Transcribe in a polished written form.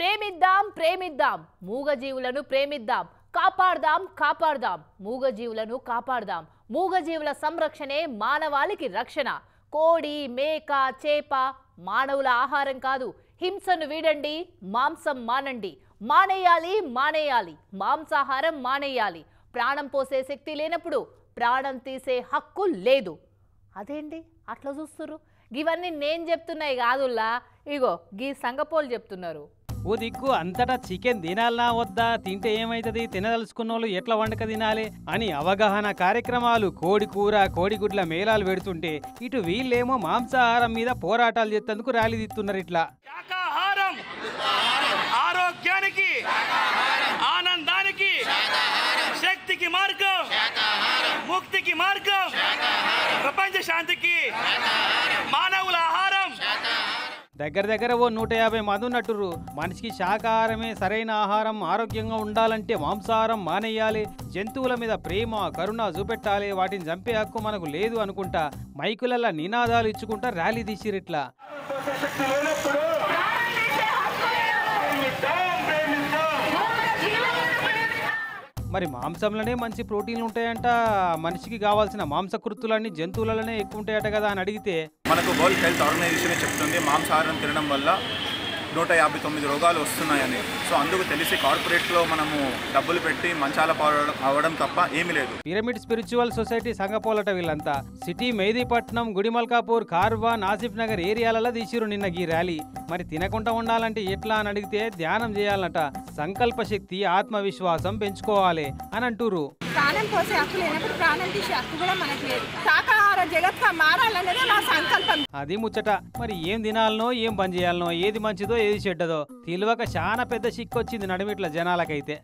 ప్రేమిద్దాం ప్రేమిద్దాం మూగజీవులను ప్రేమిద్దాం కాపాడదాం కాపాడదాం మూగజీవులను కాపాడదాం మూగజీవుల సంరక్షణే మానవాళికి రక్షణ కోడి మేక చేప మానవుల ఆహారం కాదు హింసను వీడండి మాంసం మానండి మానేయాలి మానేయాలి మాంసాహారం మానేయాలి ప్రాణం పోసే శక్తి లేనప్పుడు ప్రాణం తీసే హక్కు లేదు అదేంటి అట్లా చూస్తురు ఇవన్నీ నేను చెప్తున్నాయి కాదుల్లా ఇగో గీ సంగపోలు చెప్తున్నారు ఓ దిక్కు అంతటా చికెన్ తినాలనా వద్దా తింటే ఏమైతుంది తినదలుచుకున్న వాళ్ళు ఎట్లా వండక తినాలి అని అవగాహన కార్యక్రమాలు కోడి కూర కోడిగుడ్ల మేళాలు పెడుతుంటే ఇటు వీళ్ళేమో మాంసాహారం మీద పోరాటాలు చేసేందుకు ర్యాలీ తీస్తున్నారు ఇట్లా శాకాహారం ఆరోగ్యానికి ఆనందానికి శక్తికి మార్గం ముక్తికి మార్గం ప్రపంచ శాంతికి మానవుల ఆహారం దగ్గర ఓ 150 మంది ఉన్నట్టుర్రు మనిషికి శాకాహారమే సరైన ఆహారం ఆరోగ్యంగా ఉండాలంటే మాంసాహారం మానేయాలి జంతువుల మీద ప్రేమ కరుణ చూపెట్టాలి వాటిని చంపే హక్కు మనకు లేదు అనుకుంటా మైకులల్లా నినాదాలు ఇచ్చుకుంటా ర్యాలీ తీసిరిట్లా మరి మాంసంలోనే మంచి ప్రోటీన్లు ఉంటాయంట మనిషికి కావాల్సిన మాంసకృతులన్నీ జంతువులలోనే ఎక్కువ ఉంటాయట కదా అని అడిగితే మనకు వరల్డ్ హెల్త్ ఆర్గనైజేషన్ చెప్తుంది మాంసాహారం తినడం వల్ల 159 రోగాలు వస్తున్నాయని. సో అందుకు తెలిసి కార్పొరేట్లో మనము డబ్బులు పెట్టి మంచాల అవడం తప్ప ఏమీ లేదు. పిరమిడ్ స్పిరిచువల్ సొసైటీ సంగపోలట వీళ్ళంతా సిటీ మెహదీపట్నం గుడిమల్కాపూర్ కార్వా నాసిఫ్ నగర్ ఏరియాలలో తీసిరు నిన్న ఈ ర్యాలీ. మరి తినకుండా ఉండాలంటే ఎట్లా అని అడిగితే ధ్యానం చేయాలన్నట సంకల్ప శక్తి ఆత్మవిశ్వాసం పెంచుకోవాలి అని అంటూరు. ప్రాణం పోసే హక్కు లేనప్పుడు ప్రాణం తీసే హక్కు కూడా మనకు లేదు. శాకాహార జగత్గా మారాలన్నదే మా సంకల్పం. అది ముచ్చట. మరి ఏం తినాలనో ఏం పని చేయాలనో ఏది మంచిదో ఏది చెడ్డదో తెలియక చాలా పెద్ద సిక్కొచ్చింది నడిమిట్ల జనాలకైతే.